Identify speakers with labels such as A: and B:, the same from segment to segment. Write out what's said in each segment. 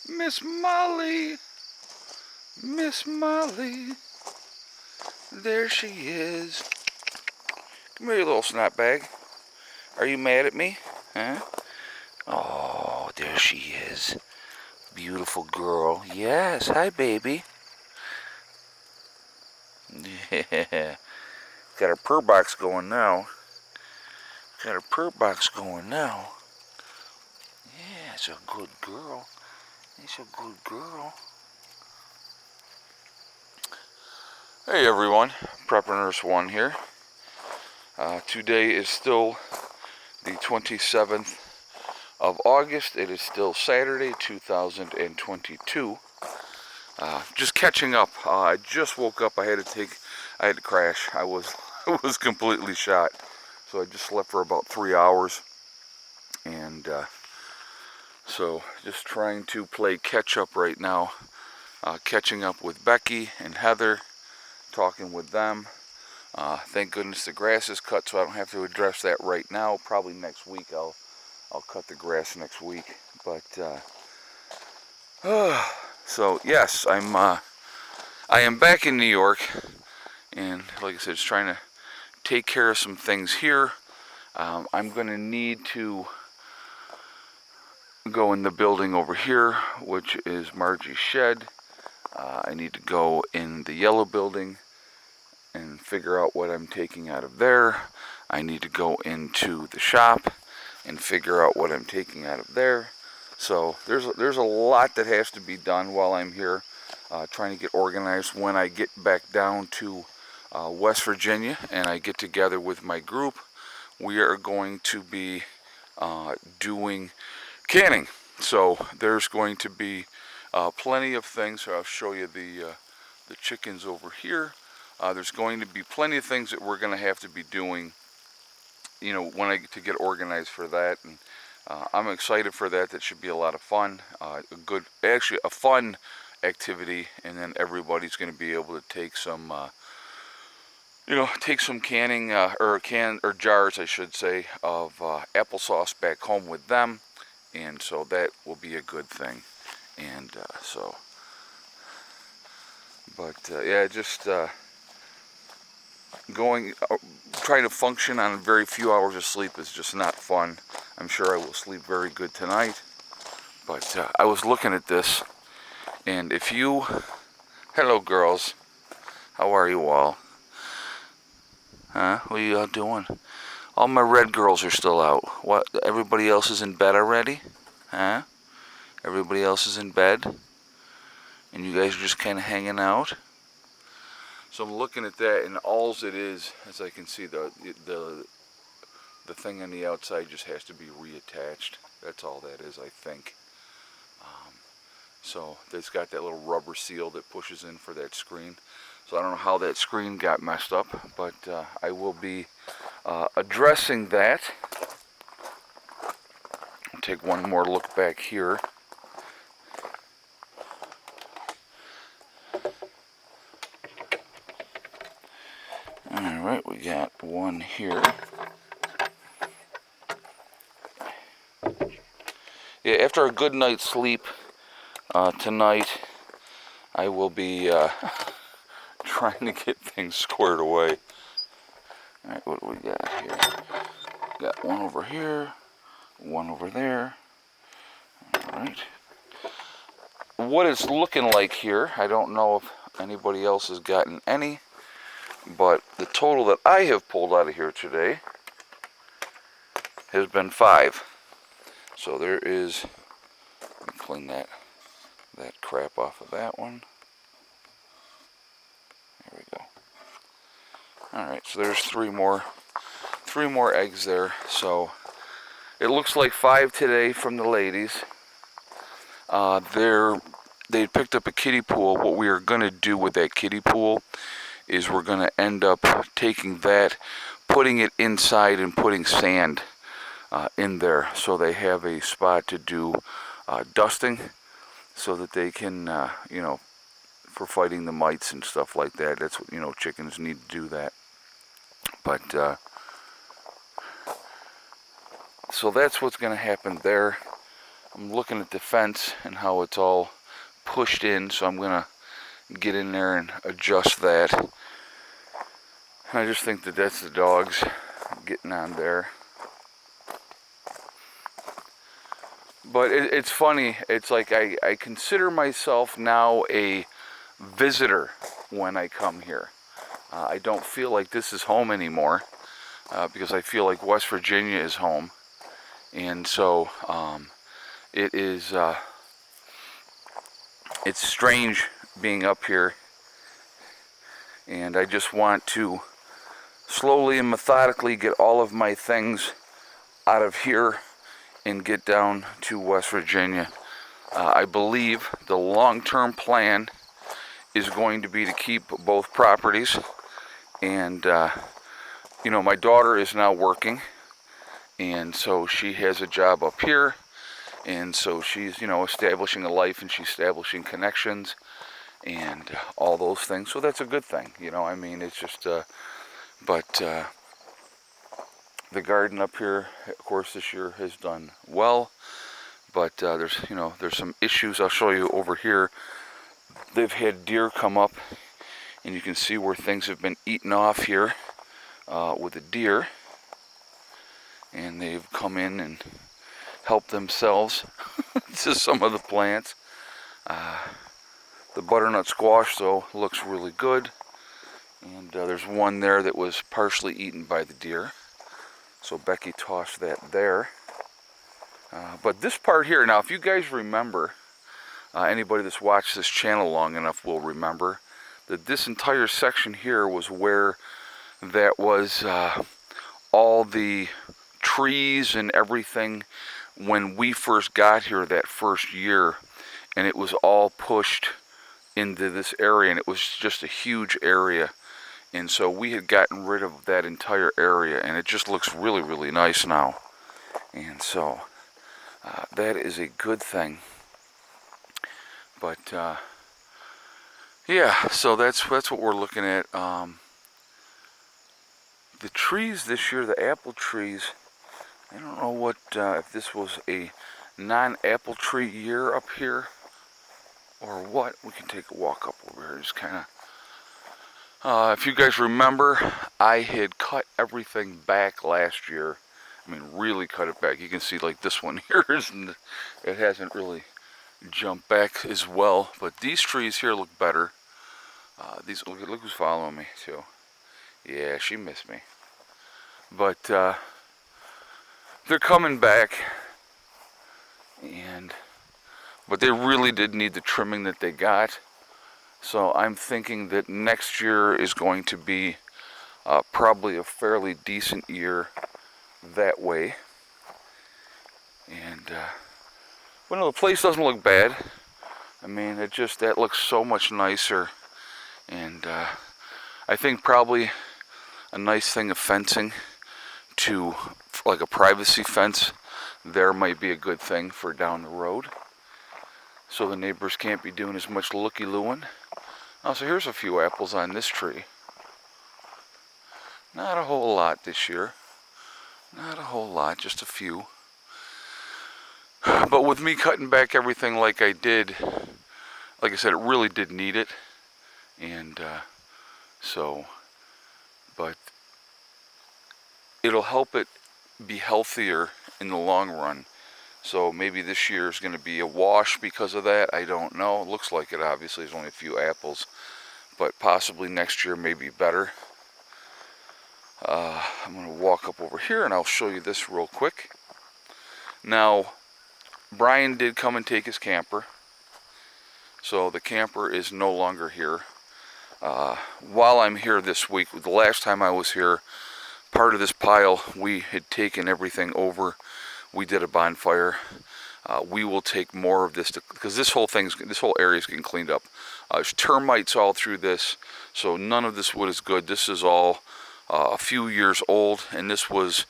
A: Miss Molly. Miss Molly. There she is. Come here, you little snot bag. Are you mad at me? Huh? Oh, there she is. Beautiful girl. Yes. Hi, baby. Yeah. Got her purr box going now. Got her purr box going now. Yeah, it's a good girl. It's a good girl. Hey everyone, Prepper Nurse 1 here. Today is still the 27th of August. It is still Saturday, 2022. Just catching up. I just woke up. I had to crash. I was completely shot. So I just slept for about 3 hours. And so just trying to play catch up right now. Catching up with Becky and Heather. Talking with them. Thank goodness the grass is cut, so I don't have to address that right now. Probably next week I'll cut the grass next week. But so yes, I am back in New York, and like I said, just trying to take care of some things here. I'm going to need to go in the building over here, which is Margie's shed. I need to go in the yellow building and figure out what I'm taking out of there. I need to go into the shop and figure out what I'm taking out of there. So there's a lot that has to be done while I'm here, trying to get organized. When I get back down to West Virginia and I get together with my group, we are going to be doing canning. So there's going to be plenty of things. I'll show you the chickens over here. There's going to be plenty of things that we're going to have to be doing, when I get to get organized for that. And I'm excited for that. That should be a lot of fun. Actually a fun activity. And then everybody's going to be able to take some, take some canning or jars, I should say, of applesauce back home with them. And so that will be a good thing. And yeah, just trying to function on very few hours of sleep is just not fun. I'm sure I will sleep very good tonight. But I was looking at this, and hello girls, how are you all? Huh? What are you all doing? All my red girls are still out. What? Everybody else is in bed already? Huh? Everybody else is in bed? And you guys are just kind of hanging out? So I'm looking at that, and alls it is, as I can see, the thing on the outside just has to be reattached. That's all that is, I think. So it's got that little rubber seal that pushes in for that screen. So I don't know how that screen got messed up, but I will be addressing that. I'll take one more look back here. Alright, we got one here. Yeah, after a good night's sleep tonight, I will be trying to get things squared away. Alright, what do we got here? Got one over here, one over there. Alright. What it's looking like here, I don't know if anybody else has gotten any, but the total that I have pulled out of here today has been 5. So there is, let me clean that crap off of that one. There we go. Alright, so there's 3 more eggs there. So it looks like 5 today from the ladies. They picked up a kiddie pool. What we are going to do with that kiddie pool is we're going to end up taking that, putting it inside and putting sand in there, so they have a spot to do dusting, so that they can, for fighting the mites and stuff like that. That's what, chickens need to do that. But so that's what's going to happen there. I'm looking at the fence and how it's all pushed in, so I'm gonna get in there and adjust that. I just think that that's the dogs getting on there. But it's funny, it's like I consider myself now a visitor when I come here. I don't feel like this is home anymore, because I feel like West Virginia is home. And so it is, it's strange being up here, and I just want to slowly and methodically get all of my things out of here and get down to West Virginia. I believe the long-term plan is going to be to keep both properties, and you know, my daughter is now working, and so she has a job up here, and so she's, you know, establishing a life, and she's establishing connections and all those things. So that's a good thing, you know. I mean, it's just but the garden up here, of course, this year has done well, but there's, you know, there's some issues. I'll show you over here. They've had deer come up, and you can see where things have been eaten off here with the deer, and they've come in and helped themselves to some of the plants. The butternut squash, though, looks really good, and there's one there that was partially eaten by the deer, so Becky tossed that there. But this part here, now if you guys remember, anybody that's watched this channel long enough will remember that this entire section here was where that was all the trees and everything when we first got here that first year, and it was all pushed into this area, and it was just a huge area. And so we had gotten rid of that entire area, and it just looks really, really nice now. And so that is a good thing. But yeah, so that's what we're looking at. The trees this year, the apple trees, I don't know what if this was a non-apple tree year up here or what. We can take a walk up over here, just kind of. If you guys remember, I had cut everything back last year. I mean, really cut it back. You can see like this one here isn't, it hasn't really jumped back as well. But these trees here look better. These look who's following me too. Yeah, she missed me. But they're coming back, but they really did need the trimming that they got. So I'm thinking that next year is going to be probably a fairly decent year that way. And well, no, the place doesn't look bad. I mean, that looks so much nicer. And I think probably a nice thing of fencing to like a privacy fence there might be a good thing for down the road, so the neighbors can't be doing as much looky-looing. Oh, so here's a few apples on this tree. Not a whole lot this year. Not a whole lot, just a few. But with me cutting back everything like I did, like I said, it really did need it. And but it'll help it be healthier in the long run. So maybe this year is going to be a wash because of that. I don't know. It looks like it, obviously. There's only a few apples. But possibly next year may be better. I'm going to walk up over here and I'll show you this real quick. Now, Brian did come and take his camper. So the camper is no longer here. While I'm here this week, the last time I was here, part of this pile, we had taken everything over. We did a bonfire. We will take more of this because this whole area is getting cleaned up. There's termites all through this, so none of this wood is good. This is all a few years old, and this was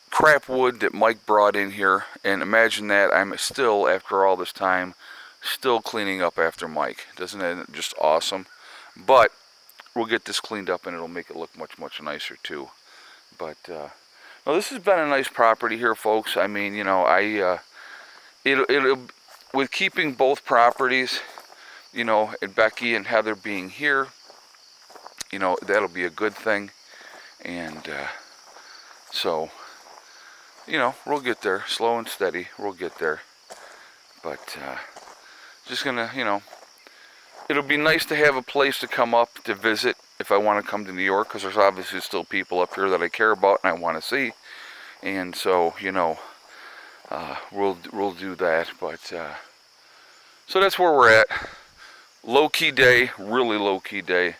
A: crap wood that Mike brought in here. And imagine that, I'm still, after all this time, still cleaning up after Mike. Doesn't that just awesome? But we'll get this cleaned up and it'll make it look much, much nicer too. But no, this has been a nice property here, folks. I mean, you know, it'll with keeping both properties, you know, and Becky and Heather being here, you know, that'll be a good thing. And so, you know, we'll get there, slow and steady. We'll get there. But just gonna, you know, it'll be nice to have a place to come up to visit if I want to come to New York, because there's obviously still people up here that I care about and I want to see. And so, you know, we'll do that. But so that's where we're at. Low-key day, really low-key day.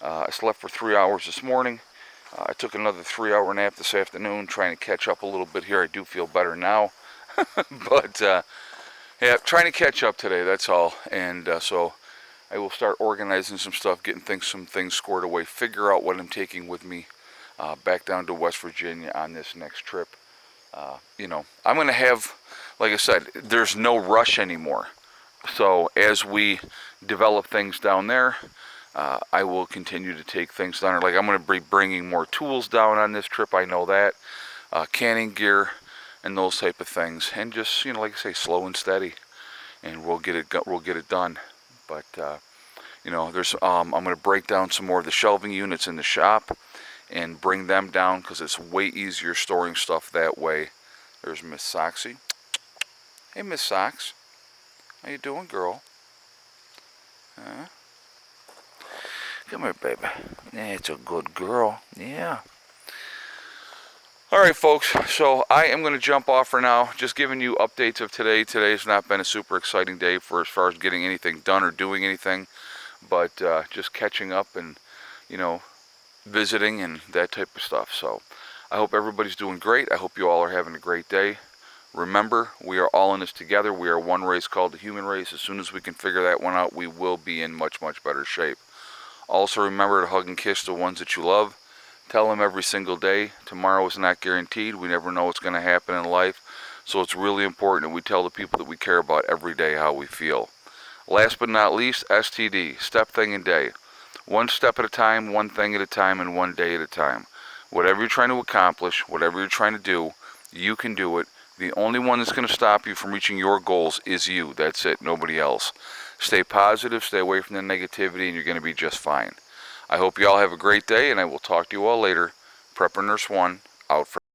A: I slept for 3 hours this morning. I took another 3-hour nap this afternoon, trying to catch up a little bit here. I do feel better now. But yeah, trying to catch up today, that's all. And so I will start organizing some stuff, getting some things squared away, figure out what I'm taking with me back down to West Virginia on this next trip. You know, I'm going to have, like I said, there's no rush anymore. So as we develop things down there, I will continue to take things down there. Like, I'm going to be bringing more tools down on this trip, I know that. Canning gear and those type of things. And just, you know, like I say, slow and steady. And we'll get it done. But, you know, I'm going to break down some more of the shelving units in the shop and bring them down, because it's way easier storing stuff that way. There's Miss Soxy. Hey, Miss Sox. How you doing, girl? Huh? Come here, baby. Yeah, it's a good girl. Yeah. Alright, folks. So I am going to jump off for now. Just giving you updates of today. Today's not been a super exciting day for as far as getting anything done or doing anything. But just catching up and, you know, visiting and that type of stuff. So I hope everybody's doing great. I hope you all are having a great day. Remember, we are all in this together. We are one race called the human race. As soon as we can figure that one out, we will be in much, much better shape. Also, remember to hug and kiss the ones that you love. Tell them every single day. Tomorrow is not guaranteed. We never know what's going to happen in life. So it's really important that we tell the people that we care about every day how we feel. Last but not least, STD, step, thing, and day. One step at a time, one thing at a time, and one day at a time. Whatever you're trying to accomplish, whatever you're trying to do, you can do it. The only one that's going to stop you from reaching your goals is you. That's it, nobody else. Stay positive, stay away from the negativity, and you're going to be just fine. I hope you all have a great day, and I will talk to you all later. Prepper Nurse 1, out for